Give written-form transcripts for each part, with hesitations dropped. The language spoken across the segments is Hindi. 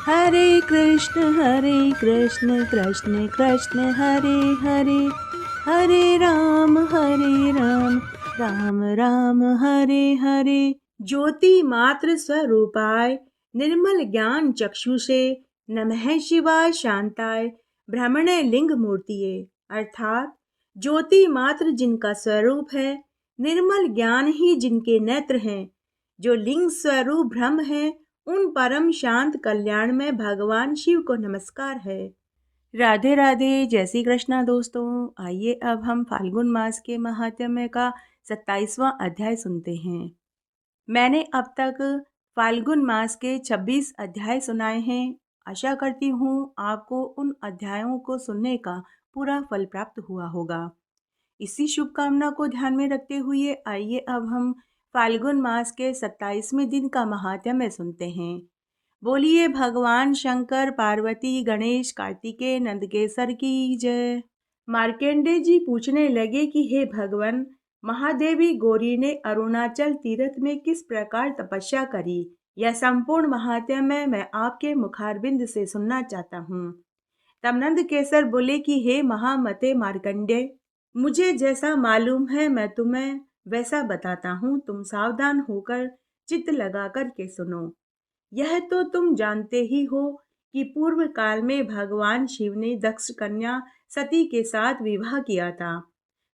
हरे कृष्ण कृष्ण कृष्ण हरे हरे, हरे राम राम राम हरे हरे। ज्योति मात्र स्वरूपाय निर्मल ज्ञान चक्षुषे नमः शिवाय शांताय ब्रह्मणे लिंग मूर्तिये। अर्थात ज्योति मात्र जिनका स्वरूप है, निर्मल ज्ञान ही जिनके नेत्र हैं, जो लिंग स्वरूप ब्रह्म है, उन परम शांत कल्याण में भगवान शिव को नमस्कार है। राधे राधे, जय श्री कृष्णा दोस्तों। आइए अब हम फाल्गुन मास के महात्म्य का 27वां अध्याय सुनते हैं। मैंने अब तक फाल्गुन मास के 26 अध्याय सुनाए हैं। आशा करती हूँ आपको उन अध्यायों को सुनने का पूरा फल प्राप्त हुआ होगा। इसी शुभकामना को ध्यान में रखते हुए आइए अब हम फाल्गुन मास के 27वें दिन का महात्म्य सुनते हैं। बोलिए भगवान शंकर पार्वती गणेश कार्तिकेय नंदकेसर की जय। मार्कंडेय जी पूछने लगे कि हे भगवान, महादेवी गौरी ने अरुणाचल तीर्थ में किस प्रकार तपस्या करी, यह संपूर्ण महात्म्य मैं आपके मुखारबिंद से सुनना चाहता हूँ। तब नंदकेसर बोले कि हे महामते मार्कंडेय, मुझे जैसा मालूम है मैं तुम्हें वैसा बताता हूँ। तुम सावधान होकर चित्त लगा कर के सुनो। यह तो तुम जानते ही हो कि पूर्व काल में भगवान शिव ने दक्ष कन्या सती के साथ विवाह किया था।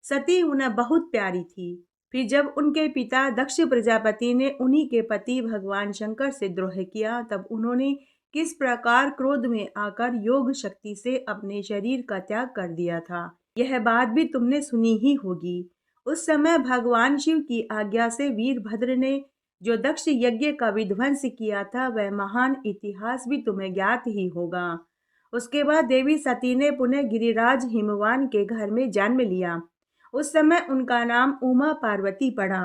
सती उन्हें बहुत प्यारी थी। फिर जब उनके पिता दक्ष प्रजापति ने उन्हीं के पति भगवान शंकर से द्रोह किया, तब उन्होंने किस प्रकार क्रोध में आकर योग शक्ति से अपने शरीर का त्याग कर दिया था, यह बात भी तुमने सुनी ही होगी। उस समय भगवान शिव की आज्ञा से वीरभद्र ने जो दक्ष यज्ञ का विध्वंस किया था, वह महान इतिहास भी तुम्हें ज्ञात ही होगा। उसके बाद देवी सती ने पुनः गिरिराज हिमवान के घर में जन्म लिया। उस समय उनका नाम उमा पार्वती पड़ा।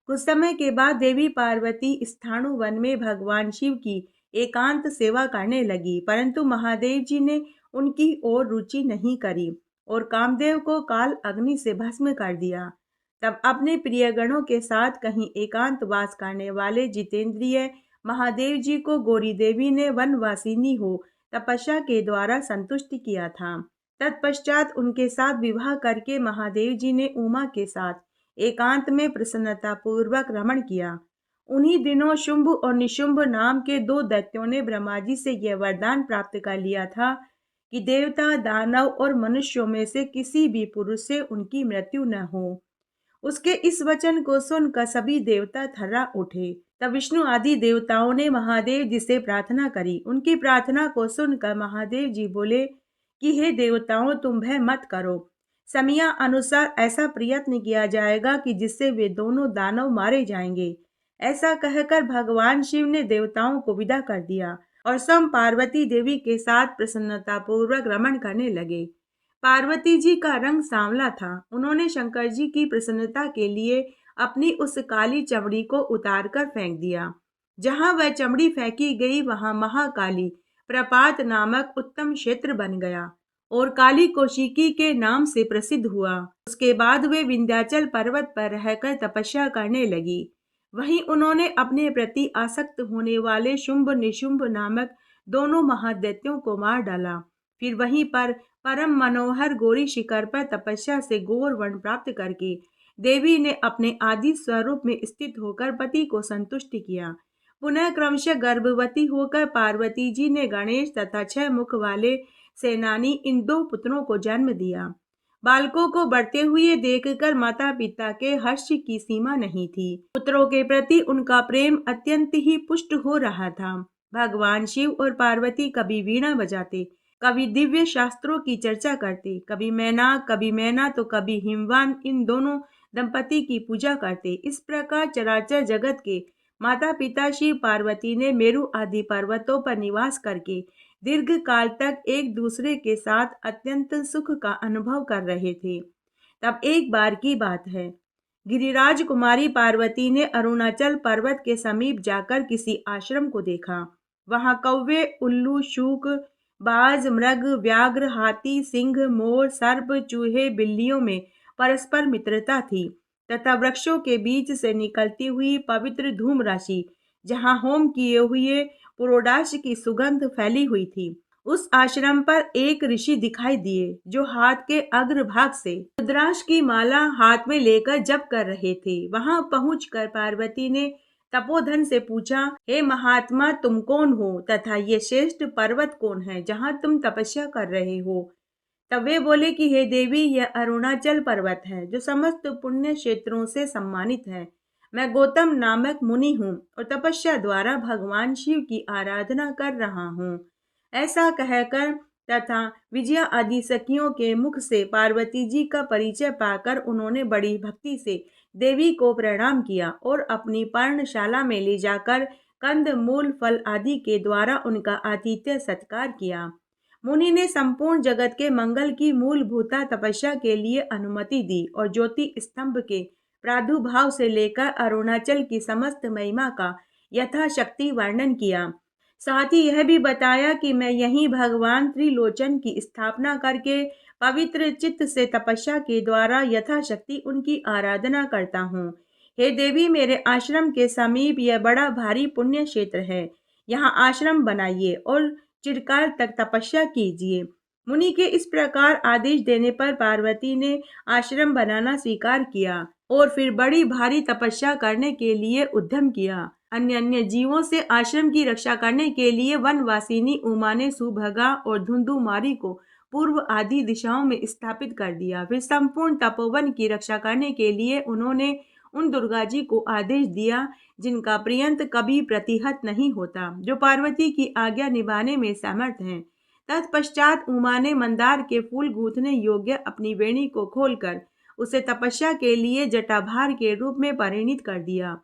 कुछ समय के बाद देवी पार्वती स्थाणु वन में भगवान शिव की एकांत सेवा करने लगी, परंतु महादेव जी ने उनकी ओर रुचि नहीं करी और कामदेव को काल अग्नि से भस्म कर दिया। तब अपने प्रियगणों के साथ कहीं एकांत वास करने वाले जितेंद्रिय महादेव जी को गौरी देवी ने वनवासिनी हो तपस्या के द्वारा संतुष्ट किया था। तत्पश्चात उनके साथ विवाह करके महादेव जी ने उमा के साथ एकांत में प्रसन्नता पूर्वक रमण किया। उन्हीं दिनों शुंभ और निशुंभ नाम के दो दैत्यों ने ब्रह्मा जी से यह वरदान प्राप्त कर लिया था कि देवता, दानव और मनुष्यों में से किसी भी पुरुष से उनकी मृत्यु न हो। उसके इस वचन को सुनकर सभी देवता थर्रा उठे। तब विष्णु आदि देवताओं ने महादेव जी से प्रार्थना करी। उनकी प्रार्थना को सुनकर महादेव जी बोले कि हे देवताओं, तुम भय मत करो। समय अनुसार ऐसा प्रयत्न किया जाएगा कि जिससे वे दोनों दानव मारे जाएंगे। ऐसा कहकर भगवान शिव ने देवताओं को विदा कर दिया और स्वयं पार्वती देवी के साथ प्रसन्नता पूर्वक रमण करने लगे। पार्वती जी का रंग सांवला था। उन्होंने शंकर जी की प्रसन्नता के लिए अपनी उस काली चमड़ी को उतार कर फेंक दिया। जहां वह चमड़ी फेंकी गई, वहां महाकाली प्रपात नामक उत्तम क्षेत्र बन गया और काली कौशिकी के नाम से प्रसिद्ध हुआ। उसके बाद वे विंध्याचल पर्वत पर रहकर तपस्या करने लगी। वहीं उन्होंने अपने प्रति आसक्त होने वाले शुंभ निशुंभ नामक दोनों महादैत्यों को मार डाला। फिर वहीं पर परम मनोहर गौरी शिखर पर तपस्या से गौर वर्ण प्राप्त करके देवी ने अपने आदि स्वरूप में स्थित होकर पति को संतुष्ट किया। पुनः क्रमशः गर्भवती होकर पार्वती जी ने गणेश तथा 6 मुख वाले सेनानी इन 2 पुत्रों को जन्म दिया। बालकों को बढ़ते हुए देखकर माता पिता के हर्ष की सीमा नहीं थी। पुत्रों के प्रति उनका प्रेम अत्यंत ही पुष्ट हो रहा था। भगवान शिव और पार्वती कभी वीणा बजाते, कभी दिव्य शास्त्रों की चर्चा करते, कभी मैना तो कभी हिमवान इन दोनों दंपति की पूजा करते। इस प्रकार चराचर जगत के माता पिता शिव पार्वती ने मेरु आदि पर्वतों पर निवास करके दीर्घ काल तक एक दूसरे के साथ अत्यंत सुख का अनुभव कर रहे थे। तब एक बार की बात है, गिरिराज कुमारी पार्वती ने अरुणाचल पर्वत के समीप जाकर किसी आश्रम को देखा। वहां कौवे, उल्लू, शूक, बाज, मृग, व्याघ्र, हाथी, सिंह, मोर, सर्प, चूहे, बिल्लियों में परस्पर मित्रता थी तथा वृक्षों के बीच से निकलती हुई पवित्र धूम राशि जहाँ होम किए हुए पुरोडाश की सुगंध फैली हुई थी। उस आश्रम पर एक ऋषि दिखाई दिए जो हाथ के अग्रभाग से रुद्राक्ष की माला हाथ में लेकर जप कर रहे थे। वहां पहुंचकर पार्वती ने तपोधन से पूछा, हे महात्मा, तुम कौन हो तथा ये श्रेष्ठ पर्वत कौन है जहां तुम तपस्या कर रहे हो? तब वे बोले कि हे देवी, यह अरुणाचल पर्वत है जो समस्त पुण्य क्षेत्रों से सम्मानित है। मैं गौतम नामक मुनि हूँ और तपस्या द्वारा भगवान शिव की आराधना कर रहा हूँ। ऐसा कहकर तथा विजया आदि सखियों के मुख से पार्वती जी का परिचय पाकर उन्होंने बड़ी भक्ति से देवी को प्रणाम किया और अपनी पर्णशाला में ले जाकर कंद मूल फल आदि के द्वारा उनका आतिथ्य सत्कार किया। मुनि ने संपूर्ण जगत के मंगल की मूलभूता तपस्या के लिए अनुमति दी और ज्योति स्तंभ के प्रादुर्भाव से लेकर अरुणाचल की समस्त महिमा का यथाशक्ति वर्णन किया। साथ ही यह भी बताया कि मैं यहीं भगवान त्रिलोचन की स्थापना करके पवित्र चित्त से तपस्या के द्वारा यथाशक्ति उनकी आराधना करता हूँ। हे देवी, मेरे आश्रम के समीप यह बड़ा भारी पुण्य क्षेत्र है। यहाँ आश्रम बनाइए और चिरकाल तक तपस्या कीजिए। मुनि के इस प्रकार आदेश देने पर पार्वती ने आश्रम बनाना स्वीकार किया और फिर बड़ी भारी तपस्या करने के लिए उद्यम किया। अन्य अन्य जीवों से आश्रम की रक्षा करने के लिए वनवासिनी उमा ने सुभगा और धुंधुमारी को पूर्व आदि दिशाओं में स्थापित कर दिया। फिर संपूर्ण तपोवन की रक्षा करने के लिए उन्होंने उन दुर्गा जी को आदेश दिया जिनका प्रियंत कभी प्रतिहत नहीं होता, जो पार्वती की आज्ञा निभाने में समर्थ हैं। तत्पश्चात उमा ने मंदार के फूल गूंथने योग्य अपनी वेणी को खोलकर उसे तपस्या के लिए जटाभार के रूप में परिणित कर दिया।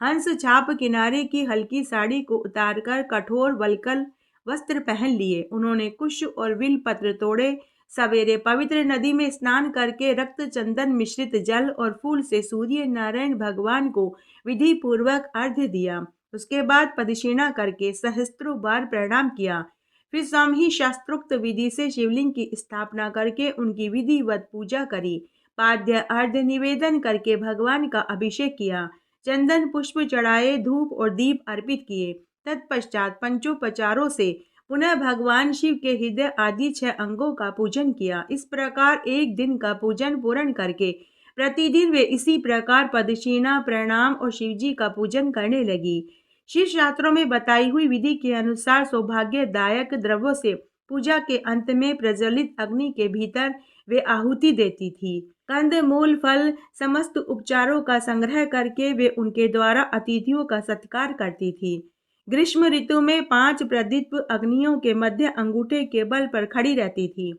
हंस छाप किनारे की हल्की साड़ी को उतारकर कठोर वल्कल वस्त्र पहन लिए। उन्होंने कुश और विल पत्र तोड़े। सवेरे पवित्र नदी में स्नान करके रक्त चंदन मिश्रित जल और फूल से सूर्य नारायण भगवान को विधि पूर्वक अर्घ्य दिया। उसके बाद प्रदक्षिणा करके सहस्त्रों बार प्रणाम किया। फिर स्वयं ही शास्त्रोक्त विधि से शिवलिंग की स्थापना करके उनकी विधिवत पूजा करी। पाद्य अर्घ्य निवेदन करके भगवान का अभिषेक किया। चंदन पुष्प चढ़ाए, धूप और दीप अर्पित किए। तत्पश्चात पंचोपचारों से पुनः भगवान शिव के हृदय आदि 6 अंगों का पूजन किया। इस प्रकार एक दिन का पूजन पूर्ण करके प्रतिदिन वे इसी प्रकार प्रदक्षिणा, प्रणाम और शिवजी का पूजन करने लगी। शिव शास्त्रों में बताई हुई विधि के अनुसार सौभाग्यदायक द्रव्यों से पूजा के अंत में प्रज्वलित अग्नि के भीतर वे आहुति देती थी। कंद मूल फल समस्त उपचारों का संग्रह करके वे उनके द्वारा अतिथियों का सत्कार करती थी। ग्रीष्म ऋतु में 5 प्रदीप्त अग्नियों के मध्य अंगूठे के बल पर खड़ी रहती थी।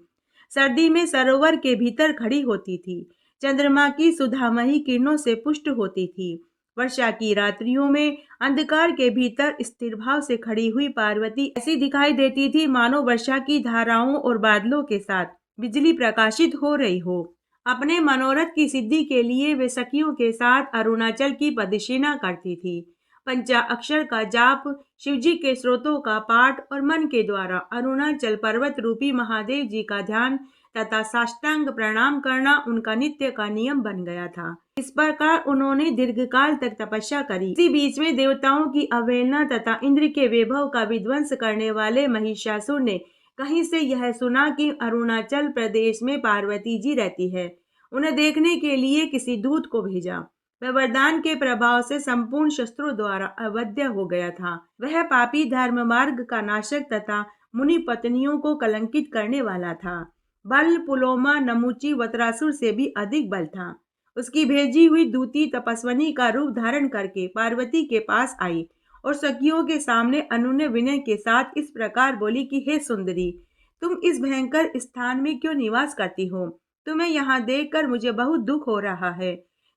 सर्दी में सरोवर के भीतर खड़ी होती थी। चंद्रमा की सुधामयी किरणों से पुष्ट होती थी। वर्षा की रात्रियों में अंधकार के भीतर स्थिर भाव से खड़ी हुई पार्वती ऐसी दिखाई देती थी मानो वर्षा की धाराओं और बादलों के साथ बिजली प्रकाशित हो रही हो। अपने मनोरथ की सिद्धि के लिए वे सखियों के साथ अरुणाचल की प्रदक्षिणा करती थी। पंचा अक्षर का जाप, शिवजी के स्रोतों का पाठ और मन के द्वारा अरुणाचल पर्वत रूपी महादेव जी का ध्यान तथा साष्टांग प्रणाम करना उनका नित्य का नियम बन गया था। इस प्रकार उन्होंने दीर्घकाल तक तपस्या करी। इसी बीच में देवताओं की अवहेलना तथा इंद्र के वैभव का विध्वंस करने वाले महिषासुर ने कहीं से यह सुना कि अरुणाचल प्रदेश में पार्वती जी रहती है। उन्हें देखने के लिए किसी दूत को भेजा। वह वरदान के प्रभाव से संपूर्ण शस्त्रों द्वारा अवध्य हो गया था। वह पापी धर्म मार्ग का नाशक तथा मुनि पत्नियों को कलंकित करने वाला था। बल पुलोमा नमुची वत्रासुर से भी अधिक बल था। उसकी भेजी हुई दूती तपस्वनी का रूप धारण करके पार्वती के पास आई और सखियों के सामने अनुनय विनय के साथ इस प्रकार बोली कि हे सुंदरी, तुम इस भयंकर स्थान में क्यों निवास करती हो? तुम्हें यहाँ देखकर मुझे बहुत दुख हो रहा है।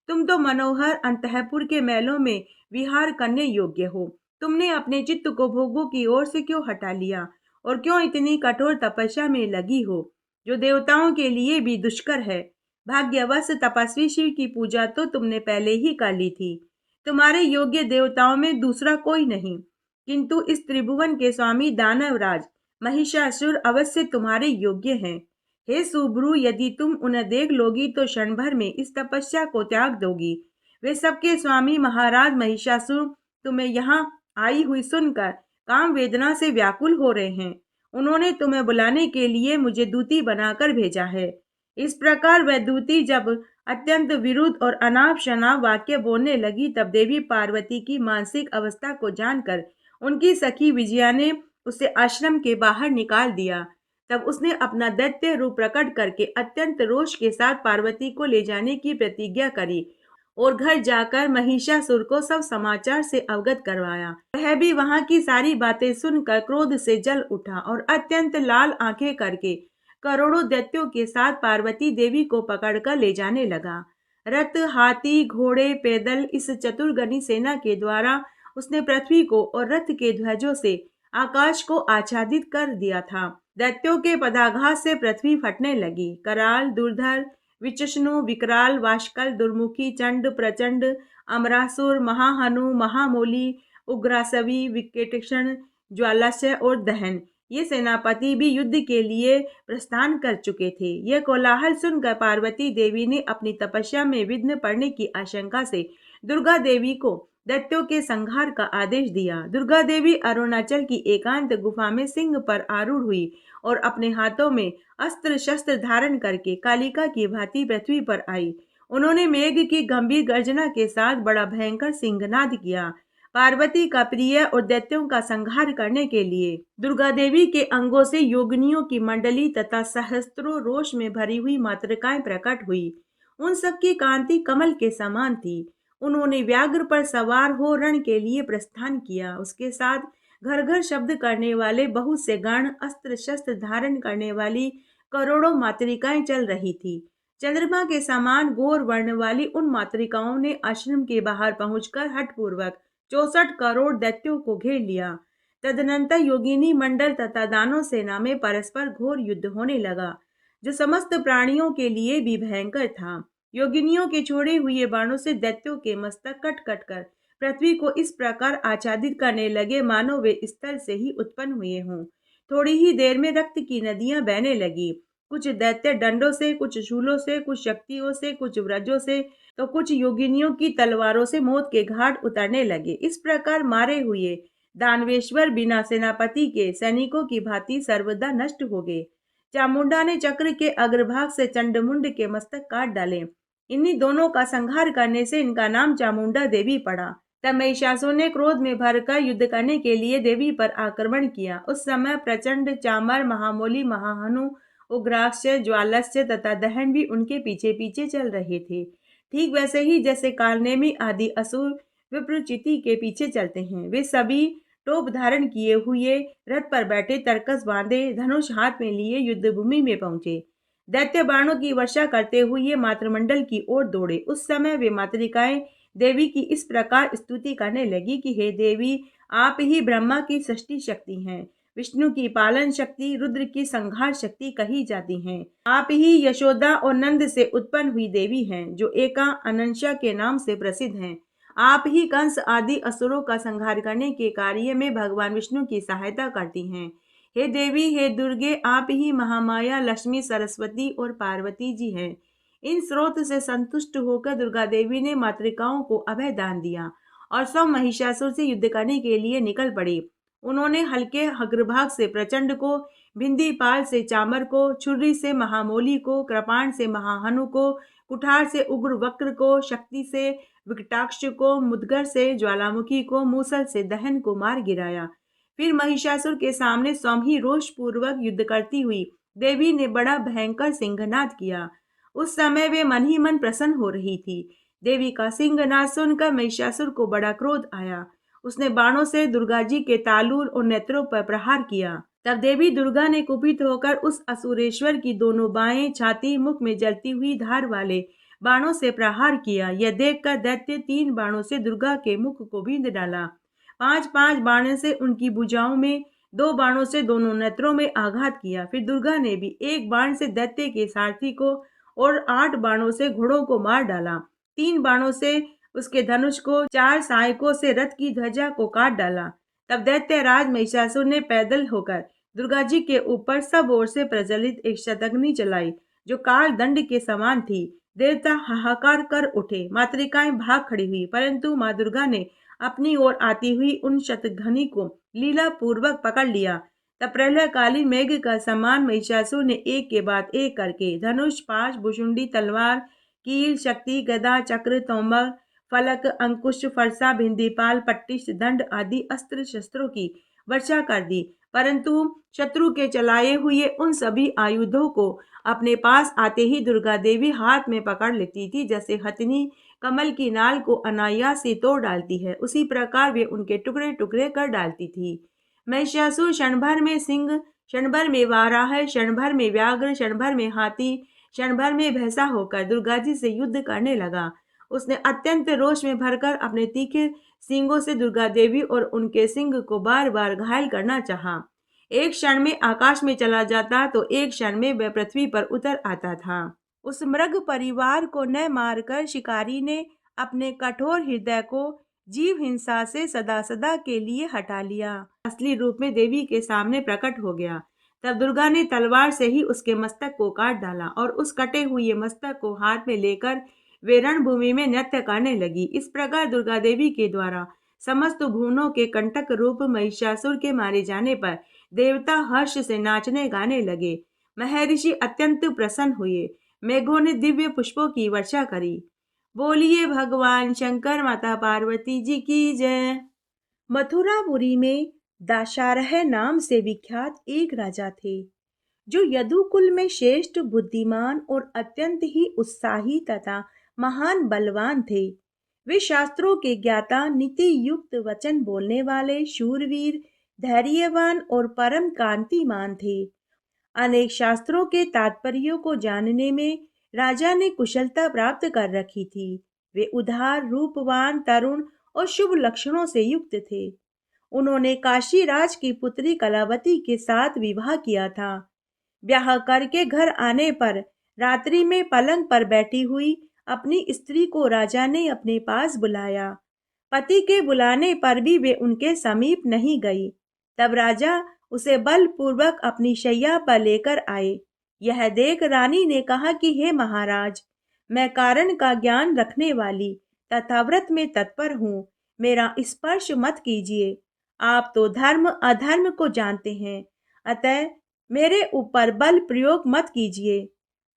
तुम तो मनोहर अंतःपुर के महलों में विहार करने योग्य हो। तुमने अपने चित्त को भोगों की ओर से क्यों हटा लिया और क्यों इतनी कठोर तपस्या में लगी हो, जो देवताओं के लिए भी दुष्कर है? भाग्यवश तपस्वी शिव की पूजा तो तुमने पहले ही कर ली थी। तुम्हारे योग्य देवताओं में दूसरा कोई नहीं, किंतु इस त्रिभुवन के स्वामी दानवराज महिषासुर अवश्य तुम्हारे योग्य हैं। हे सुब्रू, यदि तुम उन्हें देख लोगी तो क्षण भर में इस तपस्या को त्याग दोगी। वे सबके स्वामी महाराज महिषासुर तुम्हें यहाँ आई हुई सुनकर काम वेदना से व्याकुल हो रहे हैं। उन्होंने तुम्हें बुलाने के लिए मुझे दूती बनाकर भेजा है। इस प्रकार वह दूती जब अत्यंत विरुद्ध और अनाप शनाप वाक्य बोलने लगी, तब देवी पार्वती की मानसिक अवस्था को जानकर उनकी सखी विजया ने उसे आश्रम के बाहर निकाल दिया। तब उसने अपना दैत्य रूप प्रकट करके अत्यंत रोष के साथ पार्वती को ले जाने की प्रतिज्ञा करी और घर जाकर महिषासुर को सब समाचार से अवगत करवाया। वह भी वहां की सारी बातें सुनकर क्रोध से जल उठा और अत्यंत लाल आंखें करके करोड़ों दैत्यों के साथ पार्वती देवी को पकड़कर ले जाने लगा। रथ, हाथी, घोड़े, पैदल इस चतुर्गनी सेना के द्वारा उसने पृथ्वी को और रथ के ध्वजों से आकाश को आच्छादित कर दिया था। दैत्यों के पदाघात से पृथ्वी फटने लगी। कराल, दुर्धर, विचष्णु, विकराल, वाष्कल, दुर्मुखी, चंड, प्रचंड, अमरासुर, महाहनु, महामोली, उग्रासवी, विकटेक्षण, ज्वालाशय और दहन, ये सेनापति भी युद्ध के लिए प्रस्थान कर चुके थे। यह कोलाहल सुनकर पार्वती देवी ने अपनी तपस्या में विघ्न पड़ने की आशंका से दुर्गा देवी को दैत्यों के संहार का आदेश दिया। दुर्गा देवी अरुणाचल की एकांत गुफा में सिंह पर आरूढ़ हुई और अपने हाथों में अस्त्र शस्त्र धारण करके कालिका की भांति पृथ्वी पर आई। उन्होंने मेघ की गंभीर गर्जना के साथ बड़ा भयंकर सिंहनाद किया। पार्वती का प्रिय और दैत्यों का संहार करने के लिए दुर्गा देवी के अंगों से योगिनियों की मंडली तथा सहस्त्रों रोष में भरी हुई मातृकाएं प्रकट हुई। उन सबकी कांति कमल के समान थी। उन्होंने व्याघ्र पर सवार हो रण के लिए प्रस्थान किया। उसके साथ घर घर शब्द करने वाले बहुत से गण, अस्त्र शस्त्र धारण करने वाली करोड़ों मातृकाएं चल रही थी। चंद्रमा के समान गौर वर्ण वाली उन मातृकाओं ने आश्रम के बाहर पहुंचकर हठपूर्वक 64 करोड़ दैत्यों को घेर लिया। तदनंतर योगिनी मंडल तथा दानव सेना में परस्पर घोर युद्ध होने लगा, जो समस्त प्राणियों के लिए भी भयंकर था। योगिनियों के छोड़े हुए बाणों से दैत्यों के मस्तक कट कट कर पृथ्वी को इस प्रकार आच्छादित करने लगे मानो वे स्थल से ही उत्पन्न हुए हों। थोड़ी ही देर में रक्त की नदियां बहने लगी। कुछ दैत्य डंडों से, कुछ शूलों से, कुछ शक्तियों से, कुछ व्रजों से, तो कुछ योगिनियों की तलवारों से मौत के घाट उतरने लगे। इस प्रकार मारे हुए दानवेश्वर बिना सेनापति के सैनिकों की भांति सर्वदा नष्ट हो गए। चामुंडा ने चक्र के अग्रभाग से चंडमुंड के मस्तक काट डाले। इन्हीं दोनों का संहार करने से इनका नाम चामुंडा देवी पड़ा। तब महिषासुर ने क्रोध में भरकर युद्ध करने के लिए देवी पर आक्रमण किया। उस समय प्रचंड, चामर, महामोली, महाहनु, उग्राक्ष, ज्वालस्य तथा दहन भी उनके पीछे पीछे चल रहे थे। ठीक वैसे ही जैसे कालनेमी आदि असुर विप्रचिति के पीछे चलते हैं। वे सभी टोप धारण किए हुए रथ पर बैठे, तरकस बांधे, धनुष हाथ में लिए युद्ध भूमि में पहुंचे। दैत्य बाणों की वर्षा करते हुए मातृमंडल की ओर दौड़े। उस समय वे मातृकाएं देवी की इस प्रकार स्तुति करने लगी कि हे देवी, आप ही ब्रह्मा की सृष्टि शक्ति हैं, विष्णु की पालन शक्ति, रुद्र की संहार शक्ति कही जाती हैं। आप ही यशोदा और नंद से उत्पन्न हुई देवी हैं, जो एका अनंशा के नाम से प्रसिद्ध हैं। आप ही कंस आदि असुरों का संहार करने के कार्य में भगवान विष्णु की सहायता करती हैं। हे देवी, हे दुर्गे, आप ही महामाया, लक्ष्मी, सरस्वती और पार्वती जी हैं। इन स्रोत से संतुष्ट होकर दुर्गा देवी ने मातृकाओं को अभय दान दिया और सब महिषासुर से युद्ध करने के लिए निकल पड़ी। उन्होंने हल्के अग्रभाग से प्रचंड को, भिंदीपाल से चामर को, छुरी से महामोली को, कृपाण से महाहनु को, कुठार से उग्र वक्र को, शक्ति से विकटाक्ष को, मुदगर से ज्वालामुखी को, मूसल से दहन को मार गिराया। फिर महिषासुर के सामने स्वयं रोष पूर्वक युद्ध करती हुई देवी ने बड़ा भयंकर सिंहनाद किया। उस समय वे मन ही मन प्रसन्न हो रही थी। देवी का सिंहनाद सुनकर महिषासुर को बड़ा क्रोध आया। उसने बाणों से दुर्गा जी के तालूर और नेत्रों पर प्रहार किया। तब देवी दुर्गा ने कुपित होकर उस असुरेश्वर की दोनों बाएं छाती, मुख में जलती हुई धार वाले बाणों से प्रहार किया। यह देखकर दैत्य 3 बाणों से दुर्गा के मुख को बींध डाला। 5-5 बाणों से उनकी भुजाओं में, 2 बाणों से दोनों नेत्रों में आघात किया। फिर दुर्गा ने भी 1 बाण से दैत्य के सारथी को और 8 बाणों से घोड़ों को मार डाला। 3 बाणों से उसके धनुष को, 4 सहायकों से रथ की ध्वजा को काट डाला। तब दैत्य राज महिषासुर ने पैदल होकर दुर्गा जी के ऊपर सब ओर से प्रज्वलित एक शतग्नि चलाई, जो काल दंड के समान थी। देवता हाहाकार कर उठे, मातृकाएं भाग खड़ी हुई, परंतु माँ दुर्गा ने अपनी ओर आती हुई उन शतघ्नी को लीला पूर्वक पकड़ लिया। तब प्रलयकालीन मेघ का समान महिषासुर ने एक के बाद एक करके धनुष, पाश, भुषुंडी, तलवार, कील, शक्ति, गदा, चक्र, तोमर, फलक, अंकुश, फरसा, भिंदीपाल, पट्टिश, दंड आदि अस्त्र शस्त्रों की वर्षा कर दी। परंतु शत्रु के चलाए हुए उन सभी आयुधों को अपने पास आते ही दुर्गा देवी हाथ में पकड़ लेती थी। जैसे हथिनी कमल की नाल को अनायास से तोड़ डालती है, उसी प्रकार वे उनके टुकड़े टुकड़े कर डालती थी। महिषासुर क्षण भर में सिंह, क्षण भर में वाराह, क्षण भर में व्याघ्र, क्षण भर में हाथी, क्षण भर में भैंसा होकर दुर्गा जी से युद्ध करने लगा। उसने अत्यंत रोष में भरकर अपने तीखे सींगों से दुर्गा देवी और उनके सिंह को बार बार घायल करना चाहा। एक क्षण में आकाश में चला जाता तो एक क्षण में वह पृथ्वी पर उतर आता था। उस मृग परिवार को न मारकर शिकारी ने अपने कठोर हृदय को जीव हिंसा से सदा सदा के लिए हटा लिया। असली रूप में देवी के सामने प्रकट हो गया। तब दुर्गा ने तलवार से ही उसके मस्तक को काट डाला और उस कटे हुए मस्तक को हाथ में लेकर वे रणभूमि में नृत्य करने लगी। इस प्रकार दुर्गा देवी के द्वारा समस्त भुवनों के कंटक रूप महिषासुर के मारे जाने पर देवता हर्ष से नाचने गाने लगे। महर्षि अत्यंत प्रसन्न हुए। मेघों ने दिव्य पुष्पों की वर्षा करी। बोलिए भगवान शंकर माता पार्वती जी की जय। मथुरापुरी में दाशारह नाम से विख्यात एक राजा थे, जो यदुकुल में श्रेष्ठ, बुद्धिमान और अत्यंत ही उत्साही तथा महान बलवान थे। वे शास्त्रों के ज्ञाता, नीति युक्त वचन बोलने वाले, शूरवीर, धैर्यवान और परम कांतिमान थे। अनेक शास्त्रों के तात्पर्यों को जानने में राजा ने कुशलता प्राप्त कर रखी थी। वे उदार, रूपवान, तरुण और शुभ लक्षणों से युक्त थे। उन्होंने काशी राज की पुत्री कलावती के साथ विवाह किया था। ब्याह करके घर आने पर रात्रि में पलंग पर बैठी हुई अपनी स्त्री को राजा ने अपने पास बुलाया। पति के बुलाने पर भी वे उनके समीप नहीं गई। तब राजा उसे बलपूर्वक अपनी शैया पर लेकर आए। यह देख रानी ने कहा कि हे महाराज, मैं कारण का ज्ञान रखने वाली तथा व्रत में तत्पर हूँ, मेरा स्पर्श मत कीजिए। आप तो धर्म अधर्म को जानते हैं, अतः मेरे ऊपर बल प्रयोग मत कीजिए।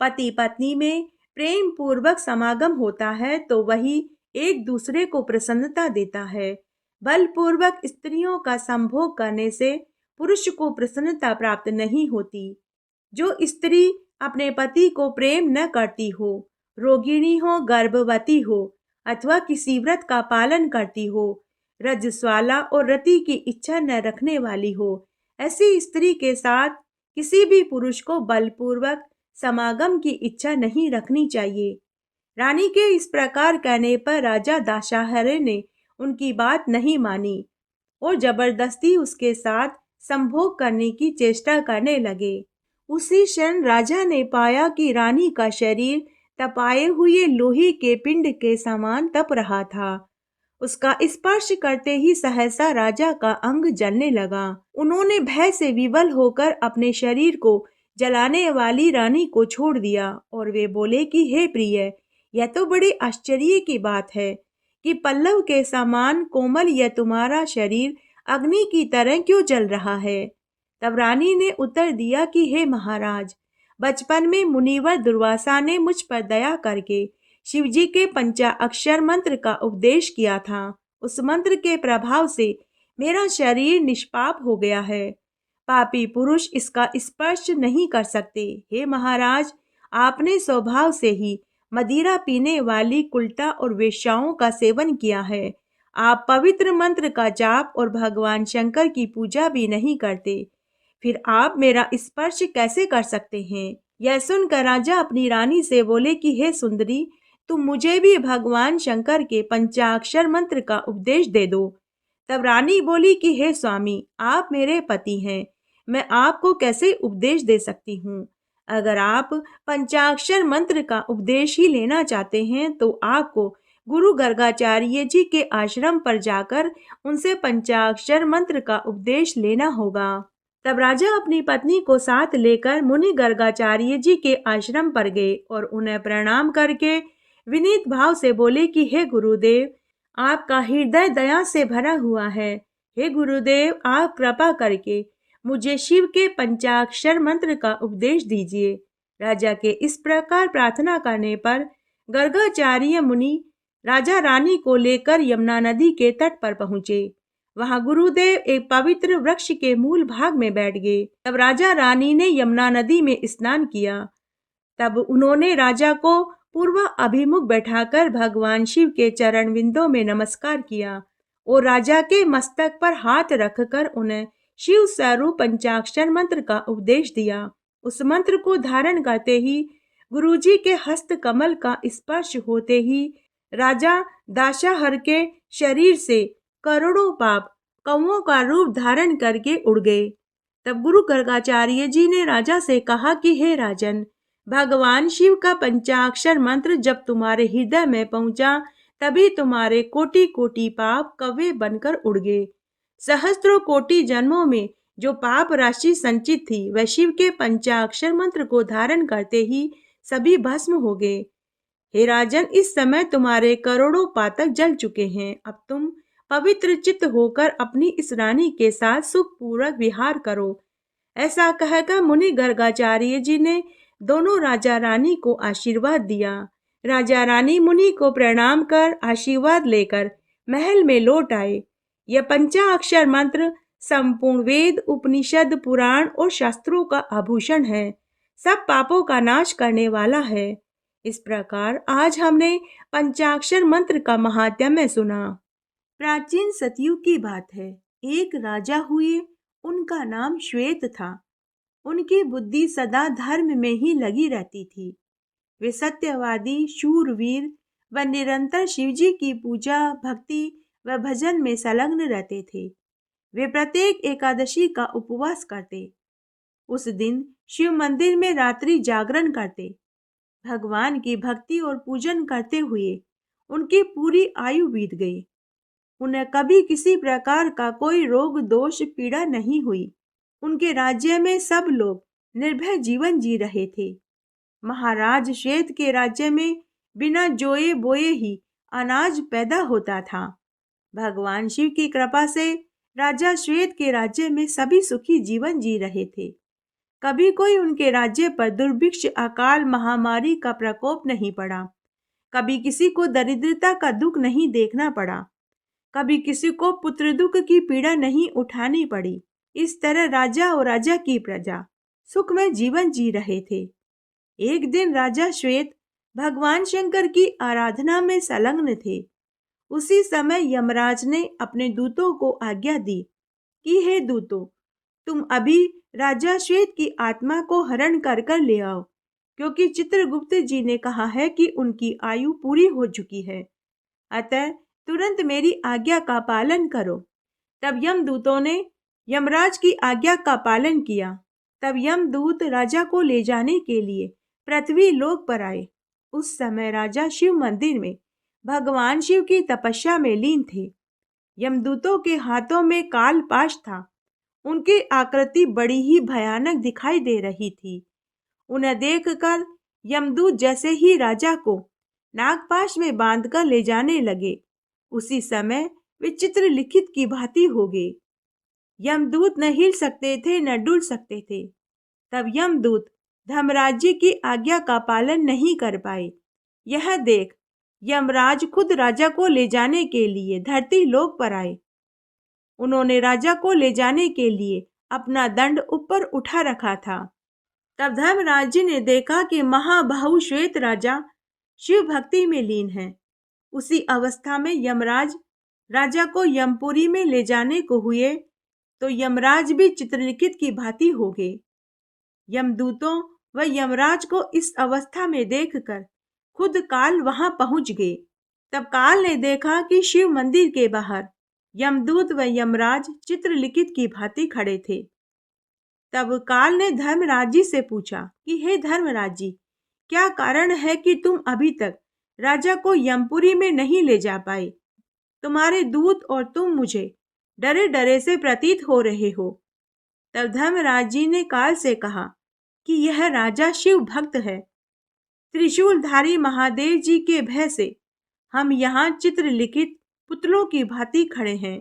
पति पत्नी में प्रेम पूर्वक समागम होता है तो वही एक दूसरे को प्रसन्नता देता है। बलपूर्वक स्त्रियों का संभोग करने से पुरुष को प्रसन्नता प्राप्त नहीं होती। जो स्त्री अपने पति को प्रेम न करती हो, रोगिणी हो, गर्भवती हो अथवा किसी व्रत का पालन करती हो, रजस्वाला और रति की इच्छा न रखने वाली हो, ऐसी स्त्री के साथ किसी भी पुरुष को बलपूर्वक समागम की इच्छा नहीं रखनी चाहिए। रानी के इस प्रकार कहने पर राजा दाशाहरे ने उनकी बात नहीं मानी और जबरदस्ती उसके साथ संभोग करने की चेष्टा करने लगे। उसी क्षण राजा ने पाया कि रानी का शरीर तपाए हुए लोहे के पिंड के समान तप रहा था। उसका स्पर्श करते ही सहसा राजा का अंग जलने लगा। उन्होंने भय से विवल होकर अपने शरीर को जलाने वाली रानी को छोड़ दिया और वे बोले कि हे प्रिय, यह तो बड़े आश्चर्य की बात है कि पल्लव के समान कोमल यह तुम्हारा शरीर अग्नि की तरह क्यों जल रहा है। तब रानी ने उत्तर दिया कि हे महाराज, बचपन में मुनिवर दुर्वासा ने मुझ पर दया करके शिवजी के पंचाक्षर मंत्र का उपदेश किया था। उस मंत्र के प्रभाव से मेरा शरीर निष्पाप हो गया है। पापी पुरुष इसका स्पर्श नहीं कर सकते। हे महाराज, आपने स्वभाव से ही मदिरा पीने वाली कुल्टा और वेश्याओं का सेवन किया है। आप पवित्र मंत्र का जाप और भगवान शंकर की पूजा भी नहीं करते, फिर आप मेरा स्पर्श कैसे कर सकते हैं। यह सुनकर राजा अपनी रानी से बोले कि हे सुंदरी, तुम मुझे भी भगवान शंकर के पंचाक्षर मंत्र का उपदेश दे दो। तब रानी बोली कि हे स्वामी, आप मेरे पति हैं, मैं आपको कैसे उपदेश दे सकती हूँ। अगर आप पंचाक्षर मंत्र का उपदेश ही लेना चाहते हैं तो आपको गुरु गर्गाचार्य जी के आश्रम पर जाकर उनसे पंचाक्षर मंत्र का उपदेश लेना होगा। तब राजा अपनी पत्नी को साथ लेकर मुनि गर्गाचार्य जी के आश्रम पर गए और उन्हें प्रणाम करके विनीत भाव से बोले कि हे गुरुदेव, आपका हृदय दया से भरा हुआ है। हे गुरुदेव, आप कृपा करके मुझे शिव के पंचाक्षर मंत्र का उपदेश दीजिए। राजा के इस प्रकार प्रार्थना करने पर गर्गाचार्य मुनि राजा रानी को लेकर यमुना नदी के तट पर पहुंचे। वहां गुरुदेव एक पवित्र वृक्ष के मूल भाग में बैठ गए। तब राजा रानी ने यमुना नदी में स्नान किया। तब उन्होंने राजा को पूर्व अभिमुख बैठाकर भगवान शिव के चरण बिंदों में नमस्कार किया और राजा के मस्तक पर हाथ रखकर उन्हें शिव स्वरूप पंचाक्षर मंत्र का उपदेश दिया। उस मंत्र को धारण करते ही गुरुजी के हस्त कमल का स्पर्श होते ही राजा दाशाहर के शरीर से करोड़ों पाप कौओं का रूप धारण करके उड़ गए। तब गुरु गर्गाचार्य जी ने राजा से कहा कि हे राजन, भगवान शिव का पंचाक्षर मंत्र जब तुम्हारे हृदय में पहुंचा तभी तुम्हारे कोटि कोटि पाप कौवे बनकर उड़ गए। सहस्त्रों कोटि जन्मों में जो पाप राशि संचित थी वह शिव के पंचाक्षर मंत्र को धारण करते ही सभी भस्म हो गए। हे राजन, इस समय तुम्हारे करोड़ों पातक जल चुके हैं। अब तुम पवित्र चित्त होकर अपनी इस रानी के साथ सुखपूर्वक विहार करो। ऐसा कहकर मुनि गर्गाचार्य जी ने दोनों राजा रानी को आशीर्वाद दिया। राजा रानी मुनि को प्रणाम कर आशीर्वाद लेकर महल में लौट आए। यह पंचाक्षर मंत्र संपूर्ण वेद, उपनिषद, पुराण और शास्त्रों का आभूषण है। सब पापों का नाश करने वाला है। इस प्रकार आज हमने पंचाक्षर मंत्र का महात्म्य सुना। प्राचीन सतयुग की बात है। एक राजा हुए, उनका नाम श्वेत था। उनकी बुद्धि सदा धर्म में ही लगी रहती थी। वे सत्यवादी, शूरवीर व निरंतर शिवजी की पूजा, भक्ति व भजन में संलग्न रहते थे। वे प्रत्येक एकादशी का उपवास करते। उस दिन शिव मंदिर में रात्रि जागरण करते। भगवान की भक्ति और पूजन करते हुए उनकी पूरी आयु बीत गई। उन्हें कभी किसी प्रकार का कोई रोग, दोष, पीड़ा नहीं हुई। उनके राज्य में सब लोग निर्भय जीवन जी रहे थे। महाराज श्वेत के राज्य में बिना जोए बोए ही अनाज पैदा होता था। भगवान शिव की कृपा से राजा श्वेत के राज्य में सभी सुखी जीवन जी रहे थे। कभी कोई उनके राज्य पर दुर्भिक्ष, अकाल, महामारी का प्रकोप नहीं पड़ा। कभी किसी को दरिद्रता का दुख नहीं देखना पड़ा। कभी किसी को पुत्र दुख की पीड़ा नहीं उठानी पड़ी। इस तरह राजा और राजा की प्रजा सुखमय जीवन जी रहे थे। एक दिन राजा श्वेत भगवान शंकर की आराधना में संलग्न थे। उसी समय यमराज ने अपने दूतों को आज्ञा दी कि हे दूतों, तुम अभी राजा श्वेत की आत्मा को हरण कर कर ले आओ, क्योंकि चित्रगुप्त जी ने कहा है कि उनकी आयु पूरी हो चुकी है। अतः तुरंत मेरी आज्ञा का पालन करो। तब यमदूतों ने यमराज की आज्ञा का पालन किया। तब यमदूत राजा को ले जाने के लिए पृथ्वी लोक पर आए। उस समय राजा शिव मंदिर में भगवान शिव की तपस्या में लीन थे। यमदूतों के हाथों में काल पाश था। उनकी आकृति बड़ी ही भयानक दिखाई दे रही थी। उन्हें देखकर यमदूत जैसे ही राजा को नागपाश में बांधकर ले जाने लगे, उसी समय वे चित्र लिखित की भांति हो गए। यमदूत न हिल सकते थे न डुल सकते थे। तब यमदूत धर्मराज जी की आज्ञा का पालन नहीं कर पाए। यह देख यमराज खुद राजा को ले जाने के लिए धरती लोक पर आए। उन्होंने राजा को ले जाने के लिए अपना दंड ऊपर उठा रखा था। तब धर्मराज जी ने देखा कि महाबाहु श्वेत राजा शिव भक्ति में लीन है। उसी अवस्था में यमराज राजा को यमपुरी में ले जाने को हुए तो यमराज भी चित्रलिखित की भांति हो गए। यमदूतों व यमराज को इस अवस्था में देखकर खुद काल वहां पहुंच गए। तब काल ने देखा कि शिव मंदिर के बाहर यमदूत व यमराज चित्रलिखित की भांति खड़े थे। तब काल ने धर्मराज जी से पूछा कि हे धर्मराज जी, क्या कारण है कि तुम अभी तक राजा को यमपुरी में नहीं ले जा पाए? तुम्हारे दूत और तुम मुझे डरे डरे से प्रतीत हो रहे हो। तब धर्मराज जी ने काल से कहा कि यह राजा शिव भक्त है। त्रिशूलधारी महादेव जी के भय से हम यहाँ चित्रलिखित पुतलों की भांति खड़े हैं।